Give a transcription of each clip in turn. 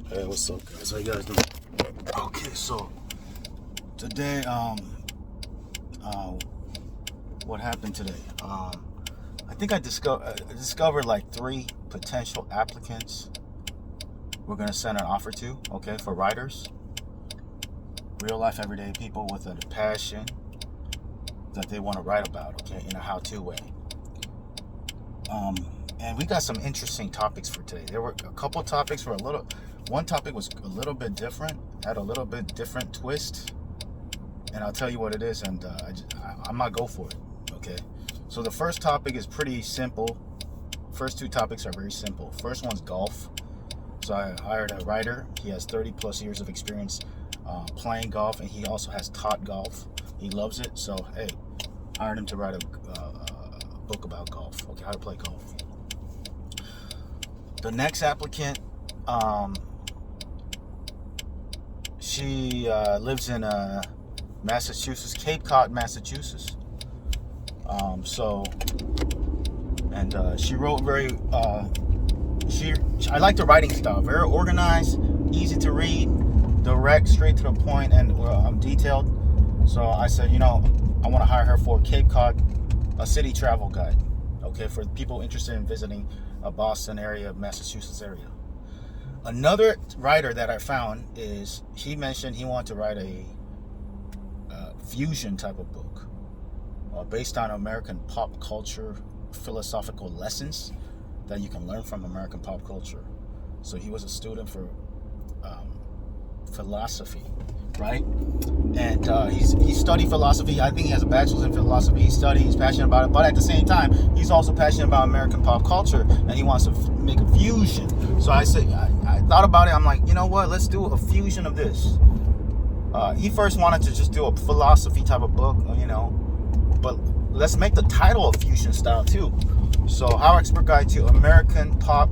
Hey, what's up, guys? How you guys doing? Okay, so today, what happened today? I think I discovered like 3 potential applicants we're gonna send an offer to. Okay, for writers, real life, everyday people with a passion that they want to write about. Okay, in a how-to way. And we got some interesting topics for today. There were a couple topics for one topic was a little bit different, had a little bit different twist, and I'll tell you what it is, and I might go for it, okay? So the first topic is pretty simple. First 2 topics are very simple. First one's golf. So I hired a writer. He has 30 plus years of experience playing golf, and he also has taught golf. He loves it, so hey, hired him to write a book about golf, okay, how to play golf. The next applicant, she lives in Massachusetts, Cape Cod, Massachusetts. She wrote very. I like the writing style, very organized, easy to read, direct, straight to the point, and detailed. So I said, I want to hire her for Cape Cod, a city travel guide. Okay, for people interested in visiting a Boston area, Massachusetts area. Another writer that I found is, he mentioned he wanted to write a fusion type of book based on American pop culture, philosophical lessons that you can learn from American pop culture. So he was a student for philosophy, right? And he studied philosophy. I think he has a bachelor's in philosophy. He's passionate about it, but at the same time, he's also passionate about American pop culture, and he wants to make a fusion. So I said, I thought about it. I'm like, you know what? Let's do a fusion of this. He first wanted to just do a philosophy type of book, but let's make the title a fusion style too. So, How Expert Guide to American Pop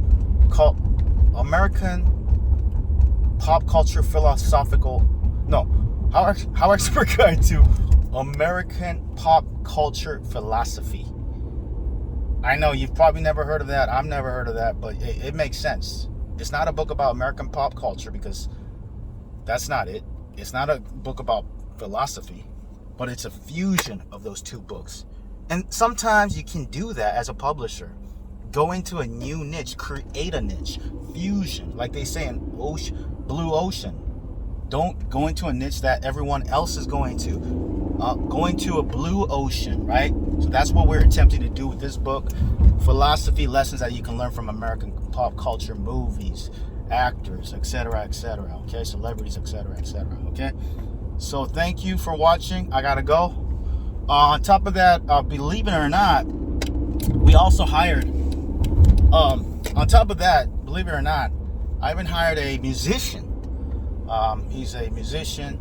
Culture Philosophical. No, How Expert Guide to American Pop Culture Philosophy. I know you've probably never heard of that. I've never heard of that, but it makes sense. It's not a book about American pop culture, because that's not it. It's not a book about philosophy, but it's a fusion of those 2 books. And sometimes you can do that as a publisher. Go into a new niche, create a niche, fusion, like they say in Blue Ocean. Don't go into a niche that everyone else is going to. Go into a blue ocean, right? So that's what we're attempting to do with this book. Philosophy lessons that you can learn from American pop culture, movies, actors, etc., etc. Okay, celebrities, etc., etc. Okay. So thank you for watching. I gotta go. On top of that, believe it or not, we also hired. On top of that, believe it or not, I even hired a musician. He's a musician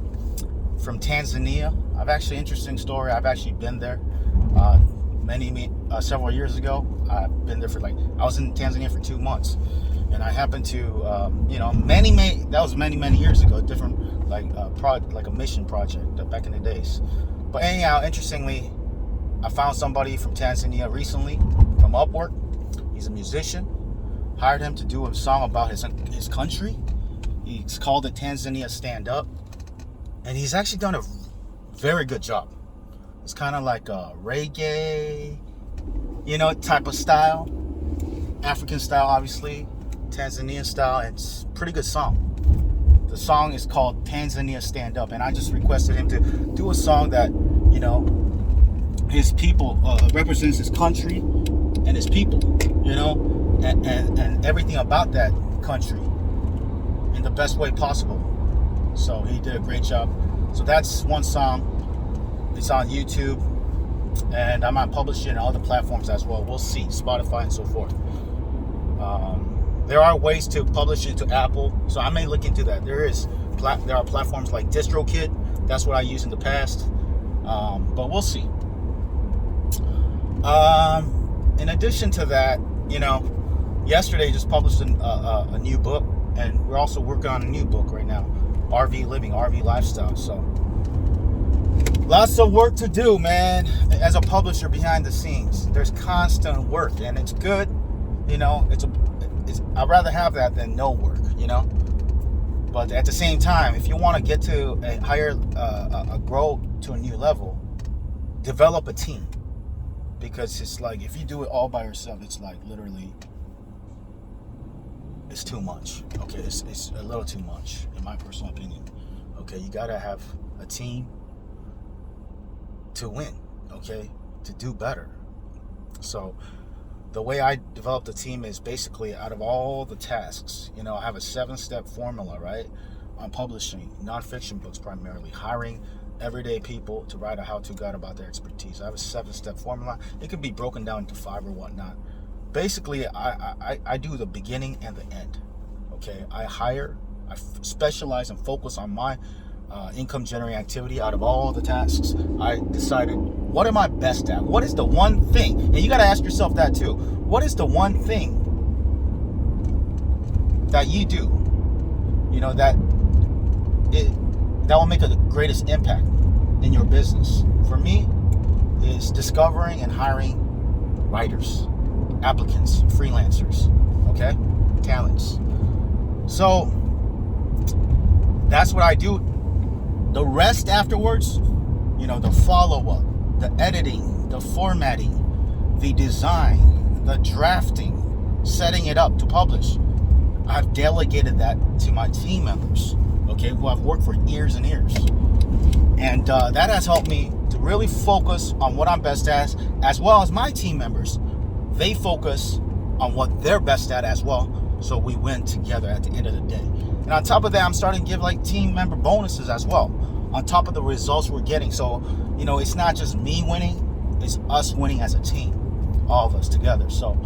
from Tanzania. Interesting story. I've actually been there several years ago. I've been there I was in Tanzania for 2 months, and I happened to, that was many years ago. Different like a mission project back in the days. But anyhow, interestingly, I found somebody from Tanzania recently from Upwork. He's a musician. Hired him to do a song about his country. He's called it Tanzania Stand Up, and he's actually done a very good job. It's kind of like a reggae, type of style, African style, obviously, Tanzania style. And it's a pretty good song. The song is called Tanzania Stand Up, and I just requested him to do a song that, his people represents his country and his people, and everything about that country in the best way possible. So he did a great job. So that's one song. It's on YouTube, and I might publish it on other platforms as well. We'll see, Spotify and so forth. There are ways to publish it to Apple, so I may look into that. There are platforms like DistroKid. That's what I used in the past, but we'll see. In addition to that, yesterday just published a new book, and we're also working on a new book right now, RV living, RV lifestyle. So lots of work to do, man. As a publisher behind the scenes, there's constant work, and it's good. I'd rather have that than no work. But at the same time, if you want to get to a higher, grow to a new level, develop a team. Because it's like, if you do it all by yourself, it's like literally, it's too much. Okay, it's a little too much, in my personal opinion. Okay, you gotta have a team to win. Okay, to do better. So the way I developed a team is basically, out of all the tasks, I have a 7-step formula, right? On publishing nonfiction books, primarily hiring everyday people to write a how-to guide about their expertise. I have a 7-step formula. It can be broken down into 5 or whatnot. Basically, I do the beginning and the end. Okay, I specialize and focus on my income generating activity. Out of all the tasks, I decided, what am I best at? What is the one thing? And you got to ask yourself that too. What is the one thing that you do, that will make the greatest impact in your business? For me, is discovering and hiring writers, applicants, freelancers, okay, talents. So that's what I do. The rest afterwards, the follow-up, the editing, the formatting, the design, the drafting, setting it up to publish, I've delegated that to my team members, okay, who I've worked for years and years. And that has helped me to really focus on what I'm best at, as well as my team members. They focus on what they're best at as well, so we win together at the end of the day. And on top of that, I'm starting to give team member bonuses as well, on top of the results we're getting. So, it's not just me winning, it's us winning as a team, all of us together. So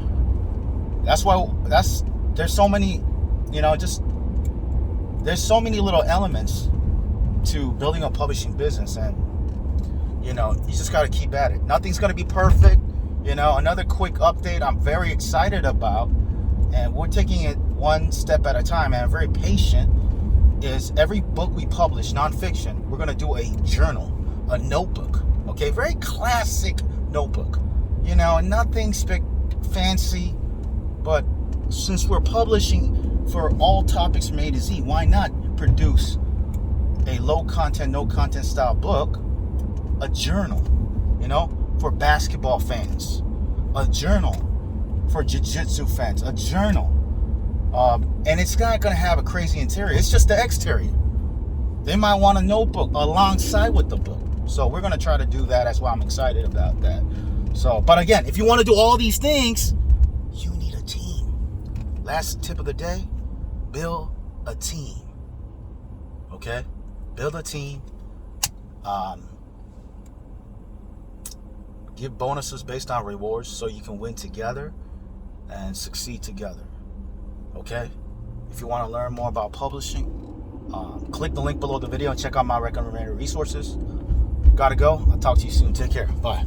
that's why there's so many, there's so many little elements to building a publishing business, and you just got to keep at it. Nothing's going to be perfect. Another quick update I'm very excited about, and we're taking it one step at a time, and I'm very patient, is every book we publish, nonfiction, we're going to do a journal, a notebook, okay? Very classic notebook, nothing fancy, but since we're publishing for all topics from A to Z, why not produce a low content, no content style book, a journal, for basketball fans, a journal for jiu-jitsu fans, a journal. And it's not going to have a crazy interior. It's just the exterior. They might want a notebook alongside with the book. So we're going to try to do that. That's why I'm excited about that. So, but again, if you want to do all these things, you need a team. Last tip of the day, build a team. Okay? Build a team. Give bonuses based on rewards so you can win together and succeed together. Okay? If you want to learn more about publishing, click the link below the video and check out my recommended resources. Gotta go. I'll talk to you soon. Take care. Bye.